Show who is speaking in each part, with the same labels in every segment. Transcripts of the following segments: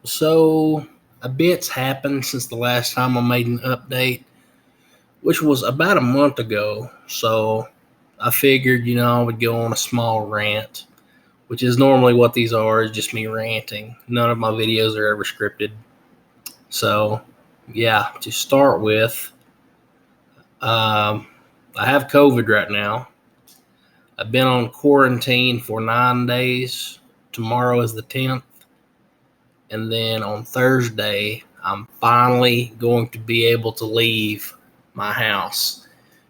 Speaker 1: So, a bit's happened since the last time I made an update, which was about a month ago. So, I figured, I would go on a small rant, which is normally what these are, is just me ranting. None of my videos are ever scripted. So, yeah, to start with, um, I have COVID right now. I've been on quarantine for 9 days. Tomorrow is the 10th. And then on Thursday, I'm finally going to be able to leave my house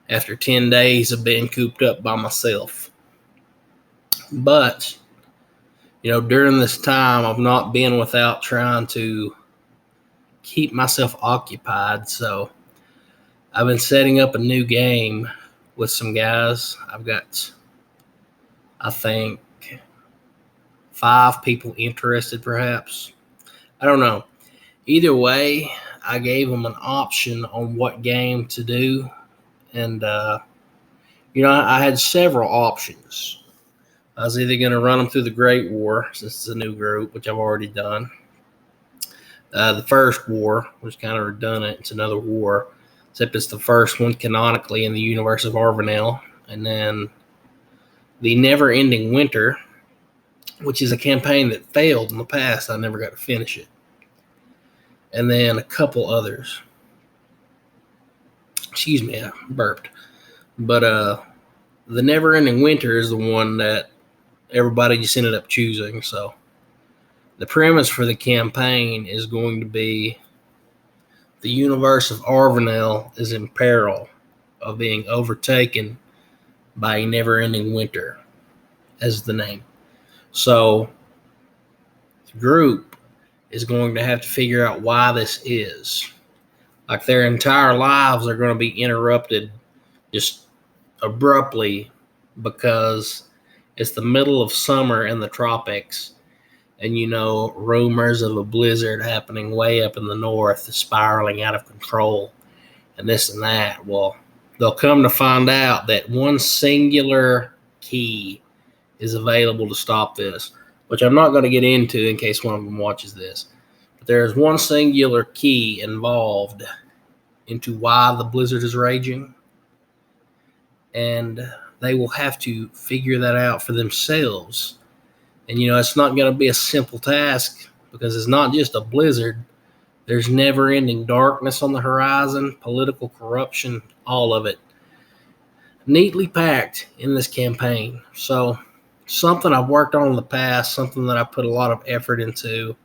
Speaker 1: after 10 days of being cooped up by myself. But, during this time, I've not been without trying to keep myself occupied. So I've been setting up a new game with some guys. I've got, I think, 5 people interested, perhaps. I don't know. Either way, I gave them an option on what game to do. And, I had several options. I was either going to run them through the Great War, since it's a new group, which I've already done. The First War was kind of redundant. It's another war, except it's the first one canonically in the universe of Arvanel. And then the Never Ending Winter, which is a campaign that failed in the past. I never got to finish it. And then a couple others. Excuse me, I burped. But the Never Ending Winter is the one that everybody just ended up choosing. So the premise for the campaign is going to be the universe of Arvanel is in peril of being overtaken by a never-ending winter, as the name. So the group is going to have to figure out why this is. Like, their entire lives are going to be interrupted just abruptly because it's the middle of summer in the tropics, and rumors of a blizzard happening way up in the north, spiraling out of control, and this and that. Well, they'll come to find out that one singular key is available to stop this, which I'm not going to get into in case one of them watches this. But there's one singular key involved into why the blizzard is raging, and they will have to figure that out for themselves. And, it's not going to be a simple task because it's not just a blizzard. There's never-ending darkness on the horizon, political corruption, all of it neatly packed in this campaign. So something I've worked on in the past, something that I put a lot of effort into,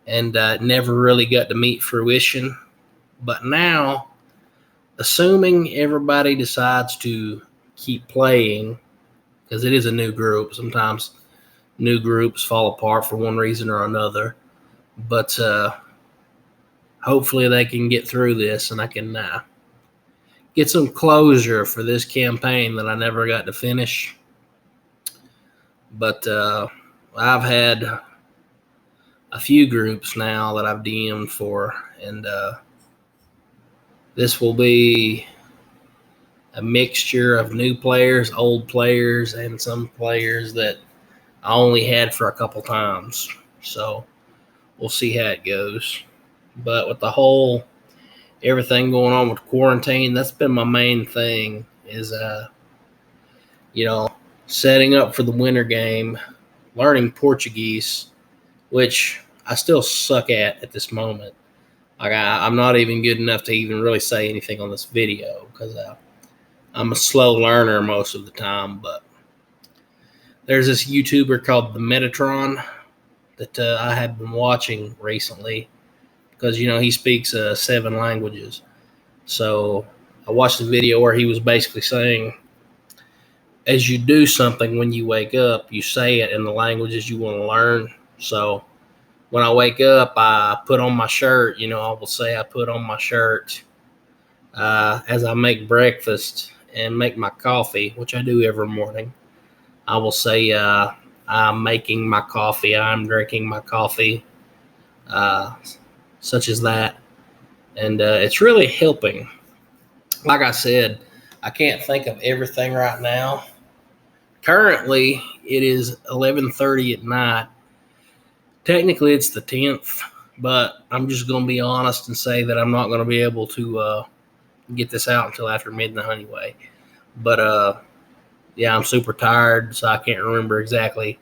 Speaker 1: and never really got to meet fruition. But now, assuming everybody decides to keep playing, because it is a new group, sometimes new groups fall apart for one reason or another. But hopefully they can get through this, and I can get some closure for this campaign that I never got to finish. But I've had a few groups now that I've DM'd for, and this will be a mixture of new players, old players, and some players that I only had for a couple times. So we'll see how it goes. But with the whole everything going on with quarantine, that's been my main thing, is setting up for the winter game, learning Portuguese, which I still suck at this moment. Like, I'm not even good enough to even really say anything on this video because I'm a slow learner most of the time. But there's this YouTuber called the Metatron that I have been watching recently because, he speaks 7 languages. So I watched a video where he was basically saying, as you do something when you wake up, you say it in the languages you want to learn. So when I wake up, I put on my shirt. I will say I put on my shirt as I make breakfast and make my coffee, which I do every morning. I will say I'm making my coffee, I'm drinking my coffee, such as that. And it's really helping. Like I said, I can't think of everything right now. Currently, it is 11:30 at night. Technically, it's the 10th, but I'm just going to be honest and say that I'm not going to be able to get this out until after midnight anyway. But yeah, I'm super tired, so I can't remember exactly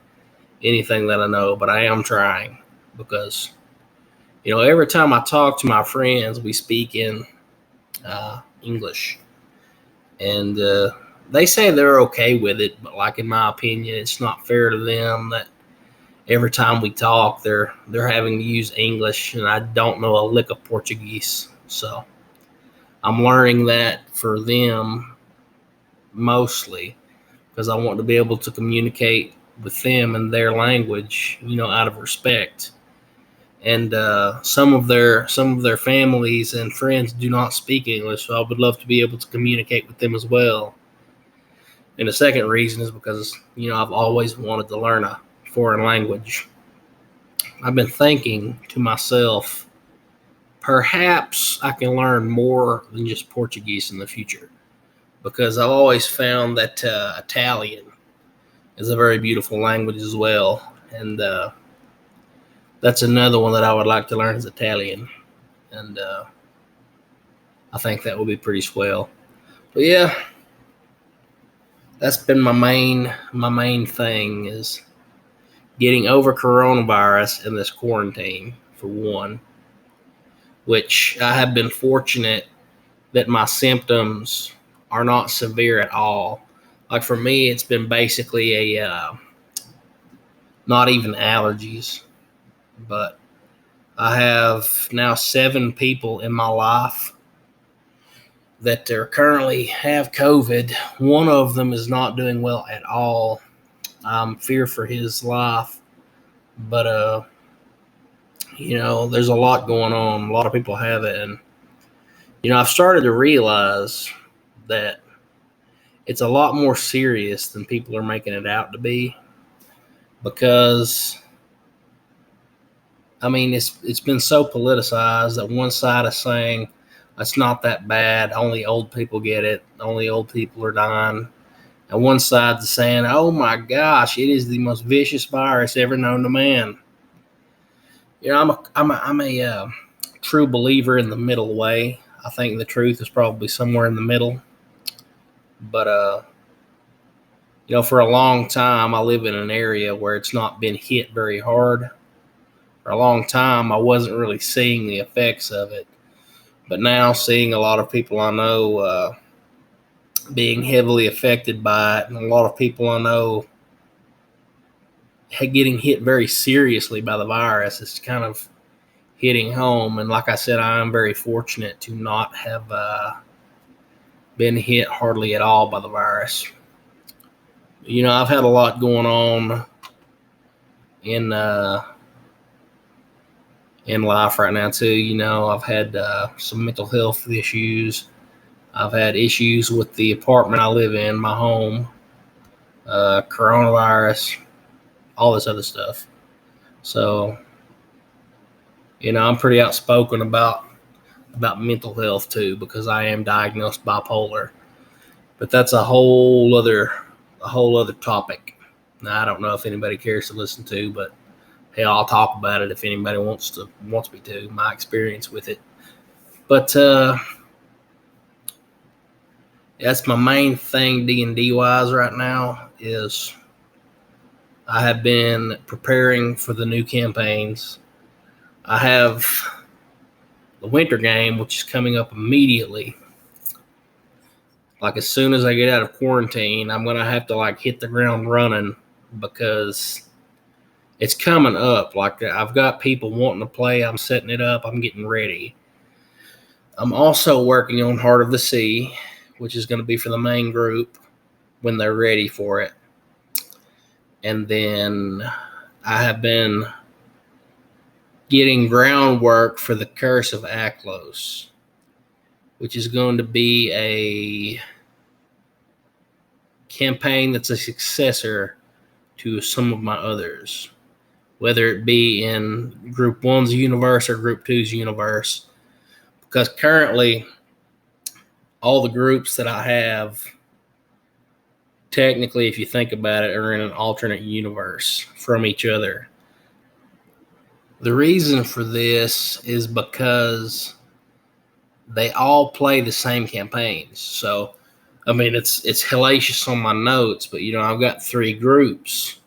Speaker 1: anything that I know, but I am trying because, every time I talk to my friends, we speak in English. And they say they're okay with it, but like in my opinion, it's not fair to them that every time we talk, they're having to use English, and I don't know a lick of Portuguese. So I'm learning that for them mostly because I want to be able to communicate with them in their language, out of respect. And some of their families and friends do not speak English, so I would love to be able to communicate with them as well. And the second reason is because I've always wanted to learn a foreign language. I've been thinking to myself, perhaps I can learn more than just Portuguese in the future, because I've always found that Italian is a very beautiful language as well, and that's another one that I would like to learn is Italian, and I think that would be pretty swell. But yeah, that's been my main thing is getting over coronavirus and this quarantine for one, which I have been fortunate that my symptoms are not severe at all. Like for me, it's been basically a not even allergies, but I have now 7 people in my life that are currently have COVID. One of them is not doing well at all. I'm fear for his life, but there's a lot going on. A lot of people have it, and I've started to realize that it's a lot more serious than people are making it out to be. Because I mean, it's been so politicized that one side is saying it's not that bad. Only old people get it. Only old people are dying. And one side is saying, "Oh my gosh, it is the most vicious virus ever known to man." I'm a true believer in the middle way. I think the truth is probably somewhere in the middle. But for a long time, I live in an area where it's not been hit very hard. For a long time, I wasn't really seeing the effects of it. But now, seeing a lot of people I know being heavily affected by it, and a lot of people I know getting hit very seriously by the virus, it's kind of hitting home. And like I said, I am very fortunate to not have been hit hardly at all by the virus. I've had a lot going on in life right now too. I've had some mental health issues. I've had issues with the apartment I live in, my home, coronavirus, all this other stuff. So, I'm pretty outspoken about mental health too, because I am diagnosed bipolar. But that's a whole other topic. Now, I don't know if anybody cares to listen to, but hell, I'll talk about it if anybody wants me to. My experience with it. But that's my main thing D&D wise right now is I have been preparing for the new campaigns. I have the winter game, which is coming up immediately. Like as soon as I get out of quarantine, I'm going to have to hit the ground running because it's coming up. Like I've got people wanting to play. I'm setting it up. I'm getting ready. I'm also working on Heart of the Sea, which is going to be for the main group when they're ready for it. And then I have been getting groundwork for the Curse of Aklos, which is going to be a campaign that's a successor to some of my others, whether it be in Group 1's universe or Group 2's universe. Because currently, all the groups that I have, technically, if you think about it, are in an alternate universe from each other. The reason for this is because they all play the same campaigns. So, I mean, it's hellacious on my notes, but I've got 3 groups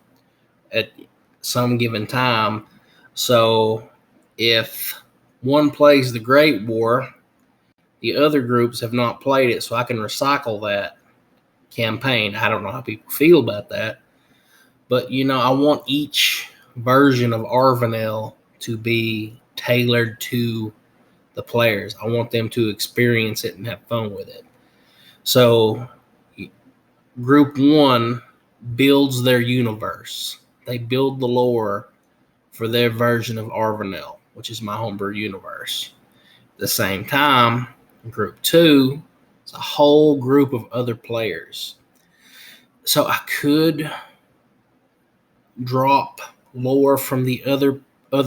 Speaker 1: at some given time. So, if one plays the Great War, the other groups have not played it, so I can recycle that campaign. I don't know how people feel about that, but I want each version of Arvanel to be tailored to the players. I want them to experience it and have fun with it. So group 1 builds their universe. They build the lore for their version of Arvanel, which is my homebrew universe. At the same time, group 2 is a whole group of other players. So I could drop lore from the other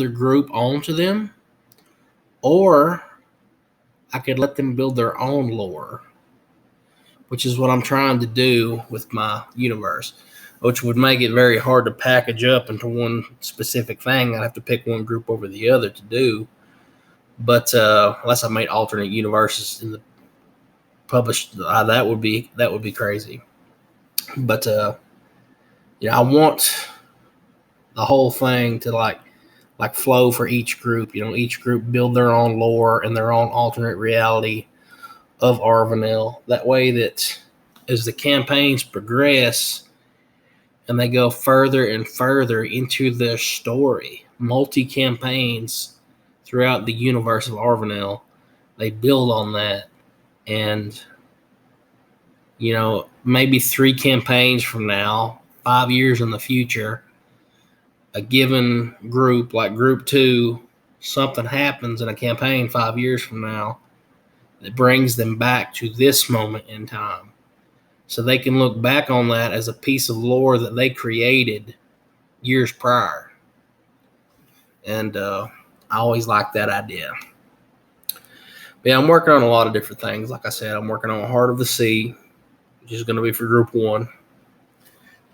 Speaker 1: group onto them, or I could let them build their own lore, which is what I'm trying to do with my universe, which would make it very hard to package up into one specific thing. I'd have to pick one group over the other to do. But unless I made alternate universes in the published, that would be crazy. But I want the whole thing to like flow for each group. Each group build their own lore and their own alternate reality of Arvanel. That way that as the campaigns progress and they go further and further into their story, multi-campaigns throughout the universe of Arvanel, they build on that. And, maybe 3 campaigns from now, 5 years in the future, a given group, like group 2, something happens in a campaign 5 years from now that brings them back to this moment in time. So they can look back on that as a piece of lore that they created years prior. And I always liked that idea. But yeah, I'm working on a lot of different things. Like I said, I'm working on Heart of the Sea, which is going to be for group 1.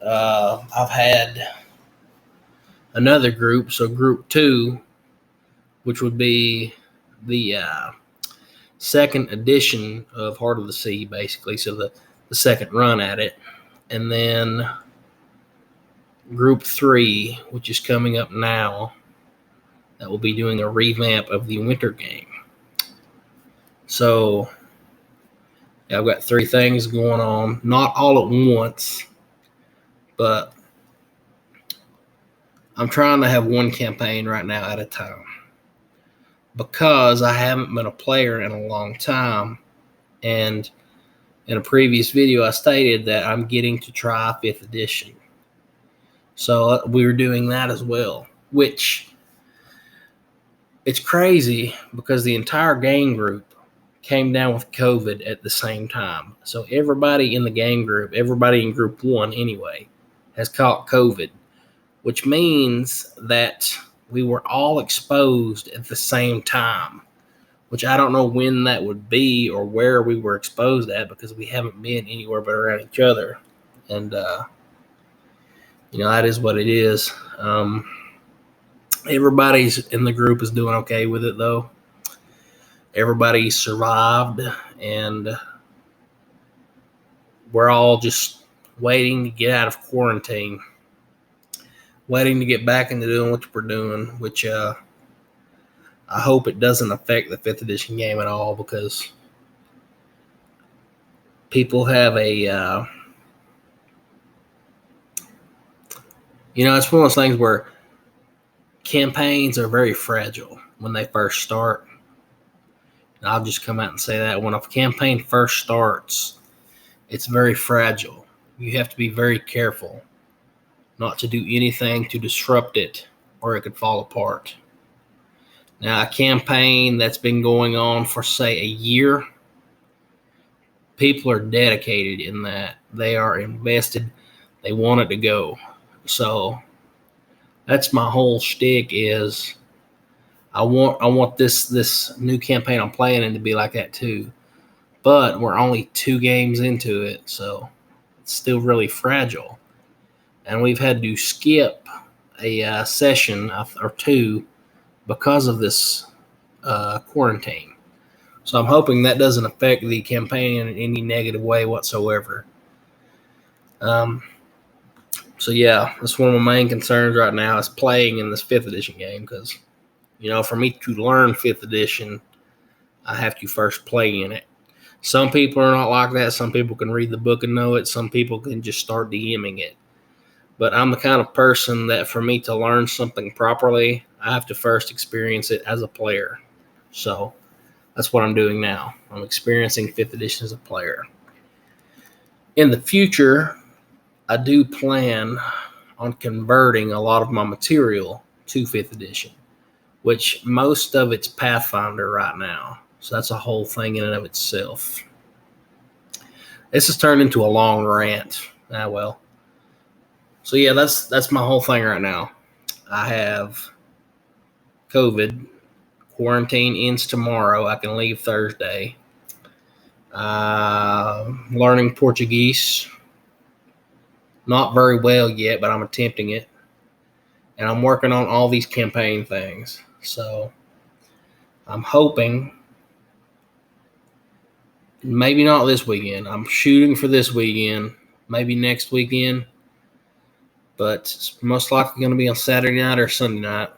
Speaker 1: I've had another group, so group 2, which would be the second edition of Heart of the Sea, basically. So the second run at it. And then group 3, which is coming up now, that will be doing a revamp of the winter game. So I've got 3 things going on, not all at once, but I'm trying to have one campaign right now at a time because I haven't been a player in a long time. And in a previous video, I stated that I'm getting to try 5th edition. So we're doing that as well, which it's crazy because the entire game group came down with COVID at the same time. So everybody in the game group, everybody in group 1 anyway, has caught COVID, which means that we were all exposed at the same time, which I don't know when that would be or where we were exposed at because we haven't been anywhere but around each other. And, that is what it is. Everybody's in the group is doing okay with it, though. Everybody survived, and we're all just waiting to get out of quarantine, waiting to get back into doing what we're doing, which I hope it doesn't affect the 5th edition game at all because people have a, it's one of those things where campaigns are very fragile when they first start. And I'll just come out and say that when a campaign first starts, it's very fragile. You have to be very careful not to do anything to disrupt it or it could fall apart. Now, a campaign that's been going on for, say, a year, people are dedicated in that. They are invested. They want it to go. So that's my whole shtick is I want this new campaign I'm playing in to be like that too. But we're only 2 games into it, so it's still really fragile. And we've had to skip a session or 2 because of this quarantine. So I'm hoping that doesn't affect the campaign in any negative way whatsoever. So yeah, that's one of my main concerns right now is playing in this 5th edition game because, for me to learn 5th edition, I have to first play in it. Some people are not like that. Some people can read the book and know it. Some people can just start DMing it. But I'm the kind of person that for me to learn something properly, I have to first experience it as a player. So that's what I'm doing now. I'm experiencing 5th edition as a player. In the future, I do plan on converting a lot of my material to 5th edition, which most of it's Pathfinder right now. So that's a whole thing in and of itself. This has turned into a long rant. Well. So yeah, that's my whole thing right now. I have COVID. Quarantine ends tomorrow. I can leave Thursday. Learning Portuguese. Not very well yet, but I'm attempting it. And I'm working on all these campaign things. So I'm hoping, maybe not this weekend. I'm shooting for this weekend. Maybe next weekend. But it's most likely going to be on Saturday night or Sunday night.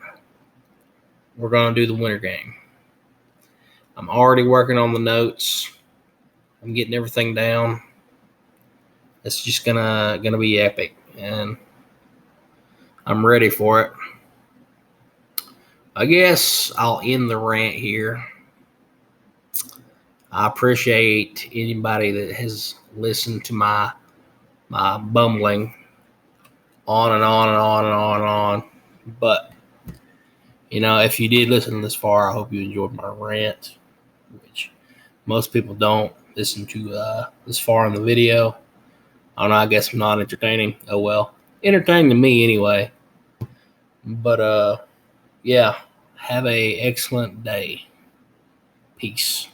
Speaker 1: We're going to do the winter game. I'm already working on the notes. I'm getting everything down. It's just gonna be epic, and I'm ready for it. I guess I'll end the rant here. I appreciate anybody that has listened to my bumbling on and on and on and on and on. But if you did listen this far, I hope you enjoyed my rant, which most people don't listen to this far in the video. I don't know, I guess I'm not entertaining. Oh well. Entertaining to me anyway. But yeah, have a excellent day. Peace.